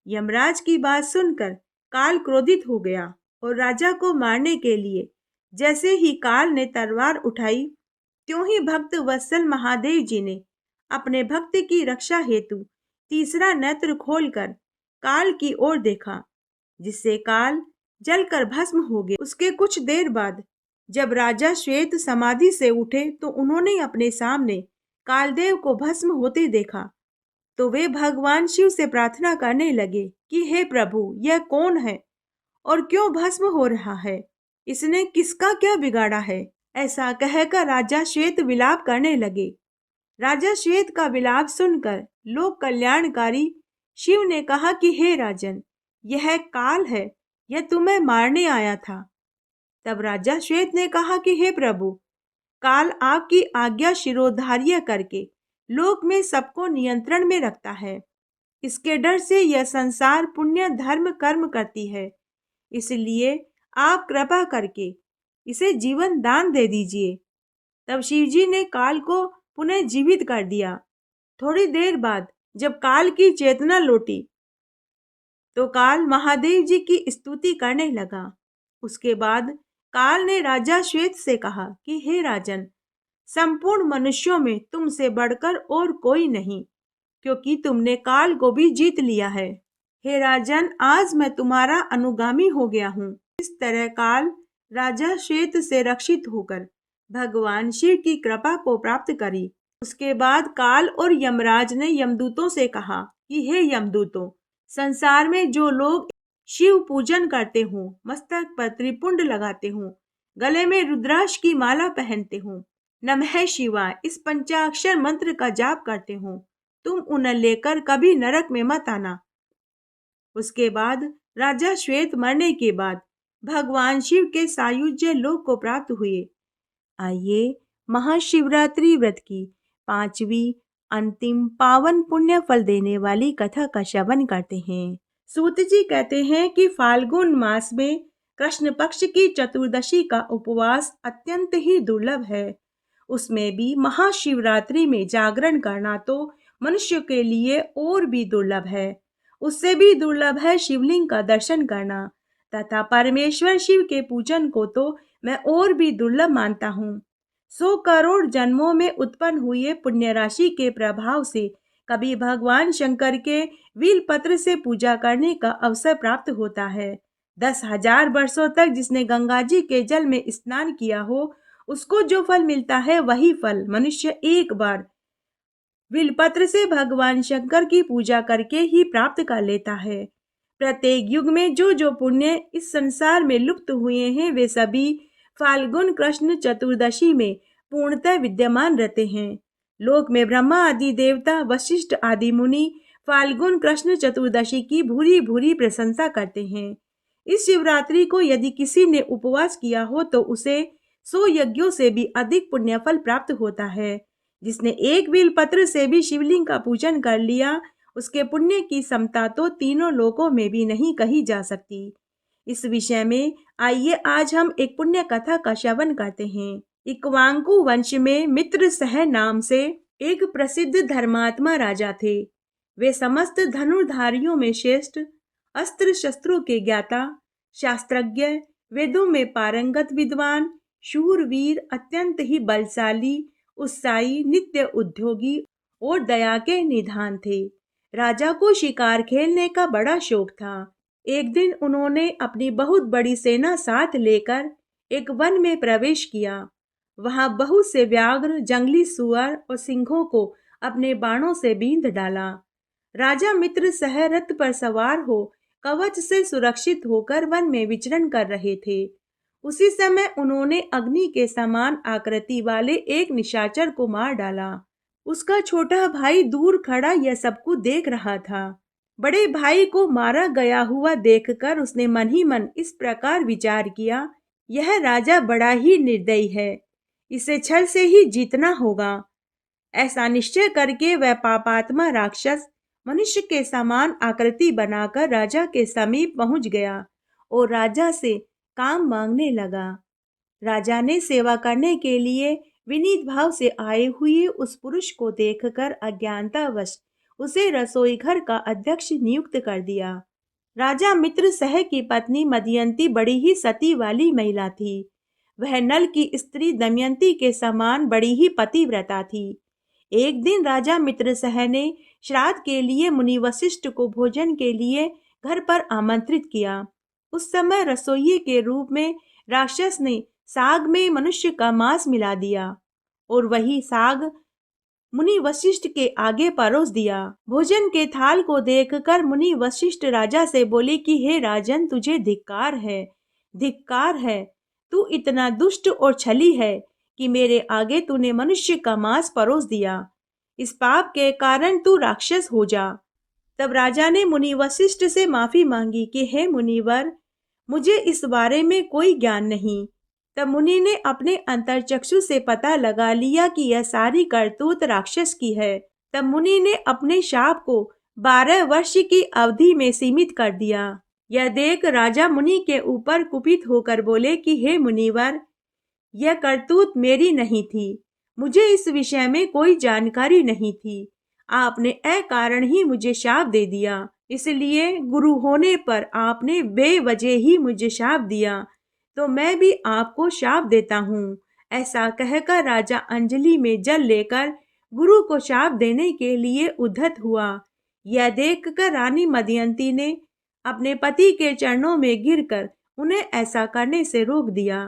यमराज की बात सुनकर काल क्रोधित हो गया और राजा को मारने के लिए जैसे ही काल ने तलवार उठाई, त्यों ही भक्त वत्सल महादेव जी ने अपने भक्त की रक्षा हेतु तीसरा नेत्र खोलकर काल की ओर देखा, जिससे काल जलकर भस्म हो गया। उसके कुछ देर बाद जब राजा श्वेत समाधि से उठे तो उन्होंने अपने सामने कालदेव को भस्म होते देखा। तो वे भगवान शिव से प्रार्थना करने लगे कि हे प्रभु, यह कौन है और क्यों भस्म हो रहा है? इसने किसका क्या बिगाड़ा है? ऐसा कहकर राजा श्वेत विलाप करने लगे। राजा श्वेत का विलाप सुनकर लोक कल्याणकारी शिव ने कहा कि हे राजन, यह काल है, यह तुम्हें मारने आया था। तब राजा श्वेत ने कहा कि हे प्रभु, काल आपकी आज्ञा शिरोधार्य करके लोक में सबको नियंत्रण में रखता है। इसके डर से यह संसार पुण्य धर्म कर्म करती है, इसलिए आप कृपा करके इसे जीवन दान दे दीजिए। तब शिवजी ने काल को पुनः जीवित कर दिया। थोड़ी देर बाद जब काल की चेतना लौटी तो काल महादेव जी की स्तुति करने लगा। उसके बाद काल ने राजा श्वेत से कहा कि हे राजन, संपूर्ण मनुष्यों में तुमसे बढ़कर और कोई नहीं, क्योंकि तुमने काल को भी जीत लिया है। हे राजन, आज मैं तुम्हारा अनुगामी हो गया हूँ। इस तरह काल राजा श्वेत से रक्षित होकर भगवान शिव की कृपा को प्राप्त करी। उसके बाद काल और यमराज ने यमदूतों से कहा कि हे यमदूतों, संसार में जो लोग शिव पूजन करते हो, मस्तक पर त्रिपुंड लगाते हो, गले में रुद्राक्ष की माला पहनते हो, नमः शिवाय इस पंचाक्षर मंत्र का जाप करते हो, तुम उन्हें लेकर कभी नरक में मत आना। उसके बाद राजा श्वेत मरने के बाद भगवान शिव के सायुज्य लोक को प्राप्त हुए। आइए महाशिवरात्रि व्रत की 5वीं अंतिम पावन पुण्य फल देने वाली कथा का श्रवण करते हैं। सूत जी कहते हैं कि फाल्गुन मास में कृष्ण पक्ष की चतुर्दशी का उपवास अत्यंत ही दुर्लभ है। उसमें भी महाशिवरात्रि में जागरण करना तो मनुष्य के लिए और भी दुर्लभ है। उससे भी दुर्लभ है शिवलिंग का दर्शन करना तथा परमेश्वर शिव के पूजन को तो मैं और भी दुर्लभ मानता हूँ। 100 करोड़ जन्मों में उत्पन्न हुए पुण्य राशि के प्रभाव से कभी भगवान शंकर के वीलपत्र से पूजा करने का अवसर प्राप्त होता है। 10,000 वर्षों तक जिसने गंगा जी के जल में स्नान किया हो, उसको जो फल मिलता है वही फल मनुष्य एक बार विलपत्र से भगवान शंकर की पूजा करके ही प्राप्त कर लेता है। प्रत्येक युग में जो जो पुण्य इस संसार में लुप्त हुए हैं, वे सभी फाल्गुन कृष्ण चतुर्दशी में पूर्णतः विद्यमान रहते हैं। लोक में ब्रह्मा आदि देवता, वशिष्ठ आदि मुनि फाल्गुन कृष्ण चतुर्दशी की भूरी भूरी प्रशंसा करते हैं। इस शिवरात्रि को यदि किसी ने उपवास किया हो तो उसे 100 यज्ञों से भी अधिक पुण्य फल प्राप्त होता है। जिसने एक बेल पत्र से भी शिवलिंग का पूजन कर लिया, उसके पुण्य की समता तो तीनों लोकों में भी नहीं कही जा सकती। इस विषय में आइए आज हम एक पुण्य कथा का श्रवण करते हैं। इक्ष्वाकु वंश में मित्रसह नाम से एक प्रसिद्ध धर्मात्मा राजा थे। वे समस्त धनुर्धारियों में श्रेष्ठ, अस्त्र शस्त्रों के ज्ञाता, शास्त्रज्ञ, वेदों में पारंगत विद्वान, शूरवीर, अत्यंत ही बलशाली, उत्साही, नित्य उद्योगी और दया के निधान थे। राजा को शिकार खेलने का बड़ा शौक था। एक दिन उन्होंने अपनी बहुत बड़ी सेना साथ लेकर एक वन में प्रवेश किया। वहां बहुत से व्याघ्र, जंगली सुअर और सिंहों को अपने बाणों से बींध डाला। राजा मित्र सह रथ पर सवार हो कवच से सुरक्षित होकर वन में विचरण कर रहे थे। उसी समय उन्होंने अग्नि के समान आकृति वाले एक निशाचर को मार डाला। उसका छोटा भाई दूर खड़ा यह सब कुछ देख रहा था। बड़े भाई को मारा गया हुआ देखकर उसने मन ही मन इस प्रकार विचार किया, यह राजा बड़ा ही निर्दयी है, इसे छल से ही जीतना होगा। ऐसा निश्चय करके वह पापात्मा राक्षस मनुष्य के समान आकृति बनाकर राजा के समीप पहुंच गया और राजा से काम मांगने लगा। राजा ने सेवा करने के लिए विनीत भाव से आए हुए उस पुरुष को देखकर अज्ञानतावश उसे रसोई घर का अध्यक्ष नियुक्त कर दिया। राजा मित्रसह की पत्नी मदयंती बड़ी ही सती वाली महिला थी। वह नल की स्त्री दमयंती के समान बड़ी ही पतिव्रता थी। एक दिन राजा मित्रसह ने श्राद्ध के लिए मुनि वशिष्ठ को भोजन के लिए घर पर आमंत्रित किया। उस समय रसोइये के रूप में राक्षस ने साग में मनुष्य का मांस मिला दिया और वही साग मुनि वशिष्ठ के आगे परोस दिया। भोजन के थाल को देखकर मुनि वशिष्ठ राजा से बोले कि हे राजन, तुझे धिक्कार है, धिक्कार है। तू इतना दुष्ट और छली है कि मेरे आगे तूने मनुष्य का मांस परोस दिया। इस पाप के कारण तू राक्षस हो जा। तब राजा ने मुनि वशिष्ठ से माफी मांगी कि हे मुनिवर, मुझे इस बारे में कोई ज्ञान नहीं। तब मुनि ने अपने अंतर्चक्षु से पता लगा लिया कि यह सारी करतूत राक्षस की है। तब मुनि ने अपने शाप को 12 वर्ष की अवधि में सीमित कर दिया। यह देख राजा मुनि के ऊपर कुपित होकर बोले कि हे मुनिवर, यह करतूत मेरी नहीं थी। मुझे इस विषय में कोई जानकारी नहीं थी। आपने अकारण ही मुझे शाप दे दिया। इसलिए गुरु होने पर आपने बेवजह ही मुझे शाप दिया, तो मैं भी आपको शाप देता हूँ। ऐसा कहकर राजा अंजलि में जल लेकर गुरु को शाप देने के लिए उद्धत हुआ। यह देखकर रानी मदयंती ने अपने पति के चरणों में गिरकर उन्हें ऐसा करने से रोक दिया।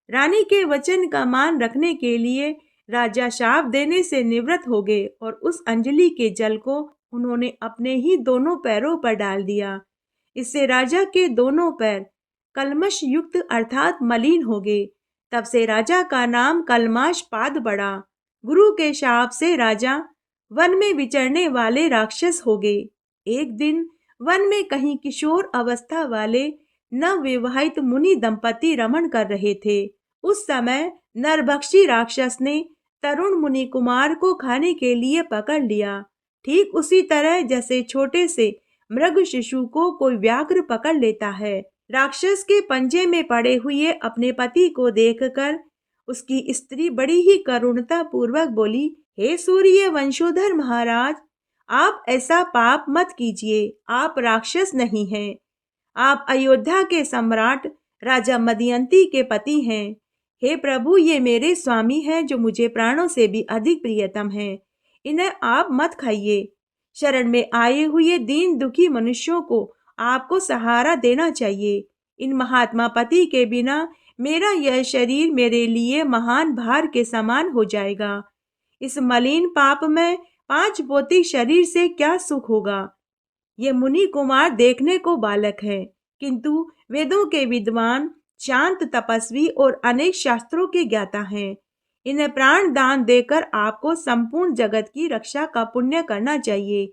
रानी के वचन का मान रखने के लिए राजा शाप देने से निवृत्त हो गए और उस अंजलि के जल को उन्होंने अपने ही दोनों पैरों पर डाल दिया। इससे राजा के दोनों पैर कलमश युक्त अर्थात मलिन हो गए। तब से राजा का नाम कलमाश पाद पड़ा। गुरु के शाप से राजा वन में विचरने वाले राक्षस हो गए। एक दिन वन में कहीं किशोर अवस्था वाले नवविवाहित मुनि दंपति रमण कर रहे थे। उस समय नरभक्षी राक्षस ने तरुण मुनि कुमार को खाने के लिए पकड़ लिया। ठीक उसी तरह जैसे छोटे से मृग शिशु को कोई व्याघ्र पकड़ लेता है। राक्षस के पंजे में पड़े हुए अपने पति को देखकर उसकी स्त्री बड़ी ही करुणता पूर्वक बोली, हे सूर्य वंशोधर महाराज, आप ऐसा पाप मत कीजिए। आप राक्षस नहीं हैं। आप अयोध्या के सम्राट राजा मदयंती के पति हैं। हे प्रभु, ये मेरे स्वामी हैं जो मुझे प्राणों से भी अधिक प्रियतम हैं। इन्हें आप मत खाइए। शरण में आए हुए दीन दुखी मनुष्यों को आपको सहारा देना चाहिए। इन महात्मा पति के बिना मेरा यह शरीर मेरे लिए महान भार के समान हो जाएगा। इस मलिन पाप में 5 भौतिक शरीर से क्या सुख होगा। ये मुनि कुमार देखने को बालक है, किंतु वेदों के विद्वान, शांत तपस्वी और अनेक शास्त्रों के ज्ञाता हैं। इन्हें प्राण दान देकर आपको संपूर्ण जगत की रक्षा का पुण्य करना चाहिए।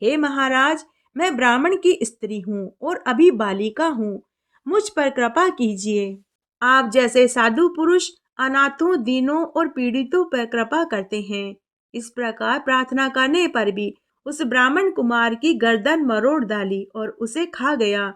हे महाराज, मैं ब्राह्मण की स्त्री हूँ और अभी बालिका हूँ। मुझ पर कृपा कीजिए। आप जैसे साधु पुरुष अनाथों, दीनों और पीड़ितों पर कृपा करते हैं। इस प्रकार प्रार्थना करने पर भी उस ब्राह्मण कुमार की गर्दन मरोड़ डाली और उसे खा गया।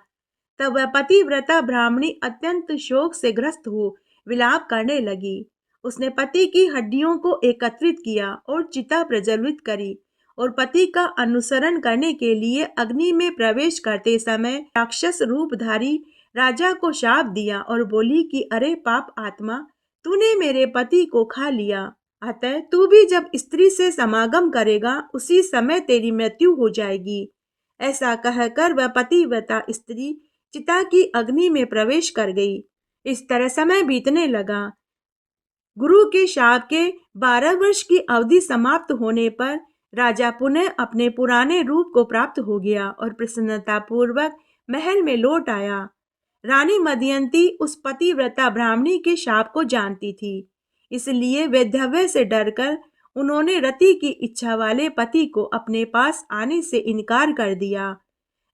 तब वह पतिव्रता ब्राह्मणी अत्यंत शोक से ग्रस्त हो विलाप करने लगी। उसने पति की हड्डियों को एकत्रित किया और चिता प्रज्वलित करी और पति का अनुसरण करने के लिए अग्नि में प्रवेश करते समय राक्षस रूपधारी राजा को शाप दिया और बोली कि अरे पाप आत्मा, तूने मेरे पति को खा लिया, अतः तू भी जब स्त्री से समागम करेगा उसी समय तेरी मृत्यु हो जाएगी। ऐसा कहकर वह पतिव्रता स्त्री चिता की अग्नि में प्रवेश कर गई। इस तरह समय बीतने लगा। गुरु के शाप के 12 वर्ष की अवधि समाप्त होने पर राजा पुनः अपने पुराने रूप को प्राप्त हो गया और प्रसन्नता पूर्वक महल में लौट आया। रानी मदयंती उस पतिव्रता ब्राह्मणी के शाप को जानती थी, इसलिए वैधव्य से डरकर उन्होंने रति की इच्छा वाले पति को अपने पास आने से इनकार कर दिया।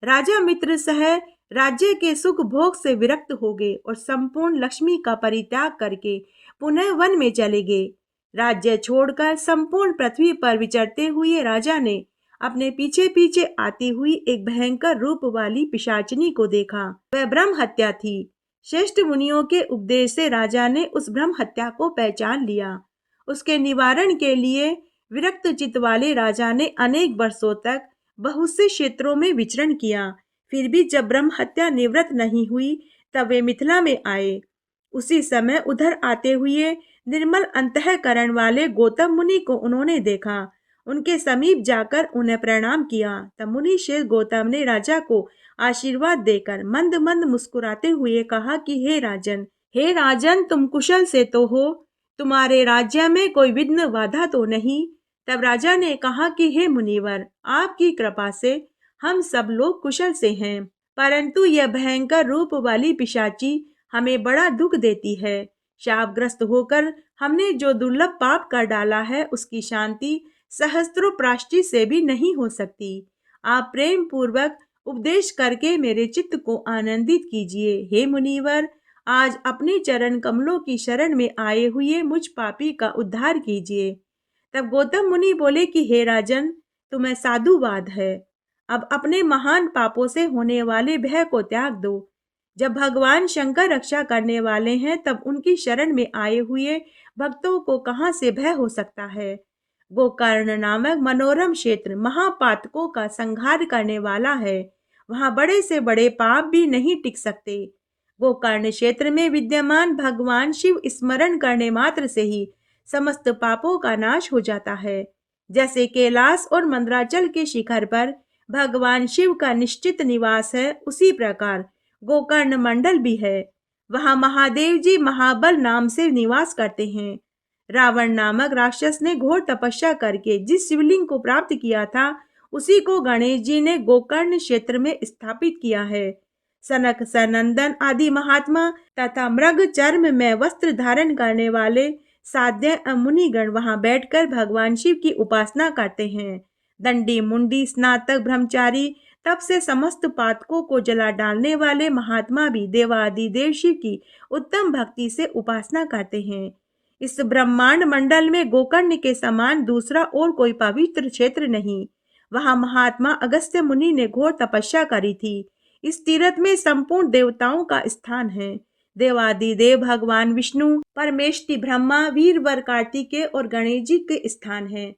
राजा मित्र सह राज्य के सुख भोग से विरक्त हो गए और संपूर्ण लक्ष्मी का परित्याग करके पुनः वन में चले गए। राज्य छोड़कर संपूर्ण पृथ्वी पर विचरते हुए राजा ने अपने पीछे पीछे आती हुई एक भयंकर रूप वाली पिशाचिनी को देखा। वह ब्रह्म हत्या थी। श्रेष्ठ मुनियों के उपदेश से राजा ने उस ब्रह्म हत्या को पहचान लिया। उसके निवारण के लिए विरक्त चित्त वाले राजा ने अनेक वर्षों तक बहुत से क्षेत्रों में विचरण किया। फिर भी जब ब्रह्म हत्या निवृत्त नहीं हुई तब वे मिथिला में आए। उसी समय उधर आते हुए निर्मल अंतःकरण वाले गौतम मुनि को उन्होंने देखा। उनके समीप जाकर उन्हें प्रणाम किया। तब मुनि श्रेष्ठ गौतम ने राजा को आशीर्वाद देकर मंद मंद मुस्कुराते हुए कहा कि हे राजन, तुम कुशल से तो हो? तुम्हारे राज्य में कोई विघ्न बाधा तो नहीं? तब राजा ने कहा कि हे मुनिवर, आपकी कृपा से हम सब लोग कुशल से हैं, परंतु यह भयंकर रूप वाली पिशाची हमें बड़ा दुख देती है। शापग्रस्त होकर हमने जो दुर्लभ पाप कर डाला है उसकी शांति सहस्त्रों प्रायश्चित से भी नहीं हो सकती। आप प्रेम पूर्वक उपदेश करके मेरे चित्त को आनंदित कीजिए। हे मुनिवर, आज अपने चरण कमलों की शरण में आए हुए मुझ पापी का उद्धार कीजिए। तब गौतम मुनि बोले कि हे राजन, तुम्हें साधुवाद है। अब अपने महान पापों से होने वाले भय को त्याग दो। जब भगवान शंकर रक्षा करने वाले हैं तब उनकी शरण में आए हुए भक्तों को कहां से भय हो सकता है। गोकर्ण नामक मनोरम क्षेत्र महापातकों का संहार करने वाला है। वहां बड़े से बड़े पाप भी नहीं टिक सकते। गोकर्ण क्षेत्र में विद्यमान भगवान शिव स्मरण करने मात्र से ही समस्त पापों का नाश हो जाता है। जैसे कैलाश और मंदराचल के शिखर पर भगवान शिव का निश्चित निवास है, उसी प्रकार गोकर्ण मंडल भी है। वहां महादेव जी महाबल नाम से निवास करते हैं। रावण नामक राक्षस ने घोर तपस्या करके जिस शिवलिंग को प्राप्त किया था उसी को गणेश जी ने गोकर्ण क्षेत्र में स्थापित किया है। सनक सनंदन आदि महात्मा तथा मृग चर्म में वस्त्र धारण करने वाले साध्य मुनिगण वहां बैठकर भगवान शिव की उपासना करते हैं। दंडी मुंडी स्नातक ब्रह्मचारी तब से समस्त पातकों को जला डालने वाले महात्मा भी देवादिदेव शिव की उत्तम भक्ति से उपासना करते हैं। इस ब्रह्मांड मंडल में गोकर्ण के समान दूसरा और कोई पवित्र क्षेत्र नहीं। वहां महात्मा अगस्त्य मुनि ने घोर तपस्या करी थी। इस तीर्थ में संपूर्ण देवताओं का स्थान है। देवादिदेव भगवान विष्णु, परमेष्टि ब्रह्मा, वीरवर कार्तिकेय और गणेश जी के स्थान है।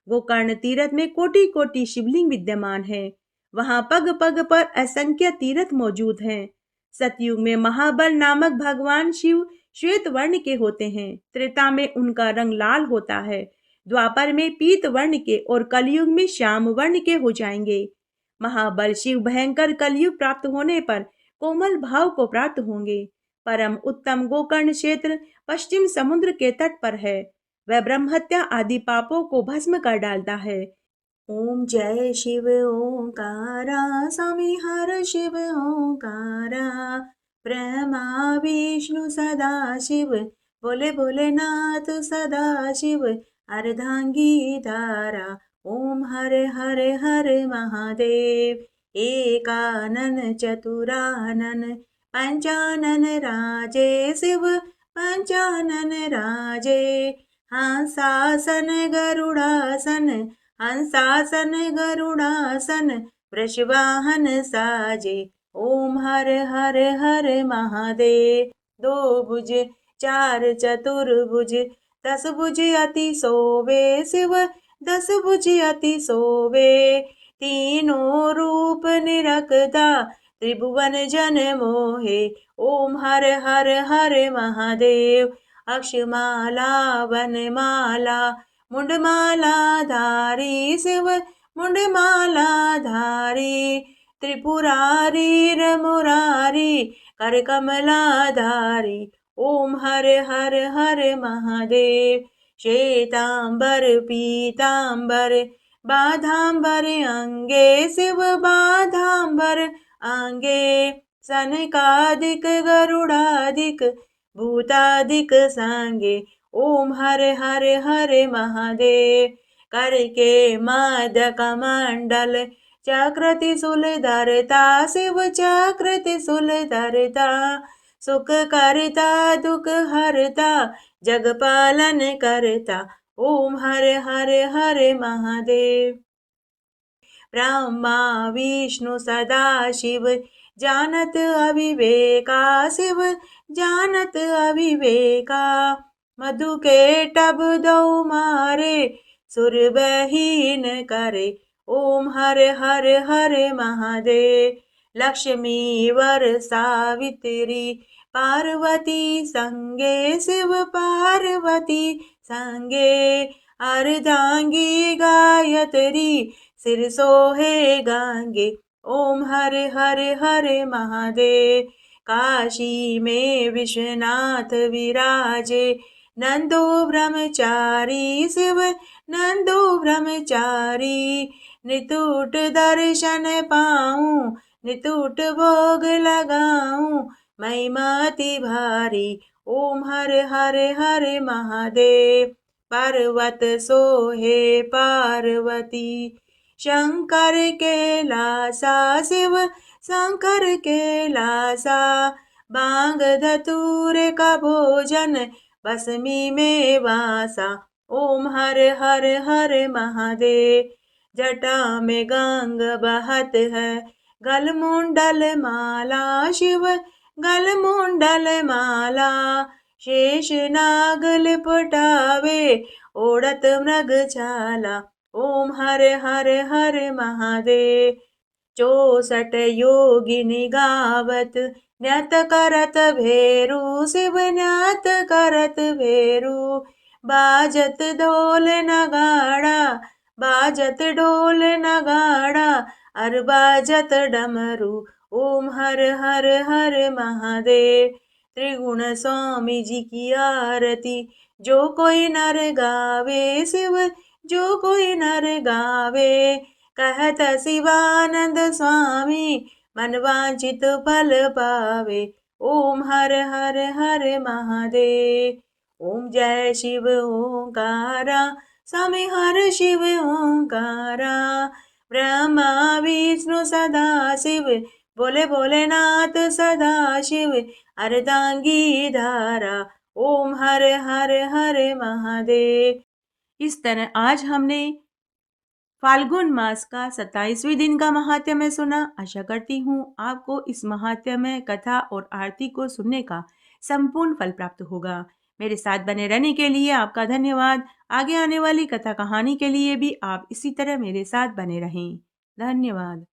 गोकर्ण तीर्थ में कोटि कोटि शिवलिंग विद्यमान है। वहां पग पग पर असंख्य तीर्थ मौजूद हैं। सतयुग में महाबल नामक भगवान शिव श्वेत वर्ण के होते हैं। त्रेता में उनका रंग लाल होता है। द्वापर में पीत वर्ण के और कलयुग में श्याम वर्ण के हो जाएंगे। महाबल शिव भयंकर कलयुग प्राप्त होने पर कोमल भाव को प्राप्त होंगे। परम उत्तम गोकर्ण क्षेत्र पश्चिम समुद्र के तट पर है। वह ब्रह्महत्या आदि पापों को भस्म कर डालता है। ओम जय शिव ओंकारा, स्वामी हर शिव ओंकारा, ब्रह्मा विष्णु सदा शिव, बोले भोलेनाथ सदा शिव, अर्धांगी धारा। ओम हरे हरे हरे महादेव, एकानन चतुरानन, पंचानन राजे शिव, पंचानन राजे। हंसासन गरुड़ासन, हंसासन गरुड़ासन, वृषवाहन साजे। ओम हर हर हर महादेव। दो भुज चार चतुर्भुज, 10 भुज अति सोवे शिव, 10 भुज अति सोवे। तीनों रूप निरखता, त्रिभुवन जन मोहे। ओम हर हर हर महादेव। अक्षमाला वनमाला, मुंडमाला धारी शिव, मुंडमाला धारी। त्रिपुरारी मुरारी, कर कमलाधारी। ओम हरे हरे हरे महादेव। श्वेतांबर पीतांबर, बाधांबर अंगे शिव, बाधांबर अंगे। सनकादिक गरुड़ादिक, भूतादिक संगे। ओम हरे हरे हरे महादेव। करके मदक मंडल, चक्र त्रिशूल धरता शिव, चक्र त्रिशूल धरता। सुख करता दुख हरता, जग पालन करता। ओम हरे हरे हरे महादेव। ब्रह्मा विष्णु सदा शिव, जानत अविवेका शिव, जानत अविवेका। मधु के टब दो मारे, सुर बहीन करे। ओम हर हर हर महादेव। लक्ष्मी वर सावित्री पार्वती संगे शिव पार्वती संगे अर्धांगी गायत्री सिर सोहे गांगे। ओम हर हर हर महादेव। काशी में विश्वनाथ विराजे नंदो ब्रह्मचारी शिव नंदो ब्रह्मचारी। नितुट दर्शन पाऊं नितुट भोग लगाऊं महिमाति भारी। ओम हर हर हर महादेव। पर्वत सोहे पार्वती शंकर के लासा शिव शंकर के लासा। बांग धतूर का भोजन भस्मी में वासा। ओम हर हर हर महादेव। जटा में गंग बहत है गल मुंडल माला शिव गल मुंडल माला। शेष नाग लिपटावे ओढ़त मृग छाला। ओम हर हर हर महादेव। 64 योगिनी गावत न्यत करत भेरू शिव न्यत करत भेरू। बाजत ढोल नगाड़ा बाजत ढोल नगाड़ा अर बाजत डमरू। ओम हर हर हर महादेव। त्रिगुण स्वामी जी की आरती जो कोई नर गावे शिव जो कोई नर गावे। कहत शिवानंद स्वामी मन वांछित फल पावे। ओम हर हर हर महादेव। ओम जय शिव ओंकारा स्वामी हर शिव ओंकारा। ब्रह्मा विष्णु सदा शिव बोले भोलेनाथ सदा शिव अर्धांगी धारा। ओम हर हर हर महादेव। इस तरह आज हमने फाल्गुन मास का 27वें दिन का महात्म्य सुना। आशा करती हूँ आपको इस महात्म्य कथा और आरती को सुनने का संपूर्ण फल प्राप्त होगा। मेरे साथ बने रहने के लिए आपका धन्यवाद। आगे आने वाली कथा कहानी के लिए भी आप इसी तरह मेरे साथ बने रहें। धन्यवाद।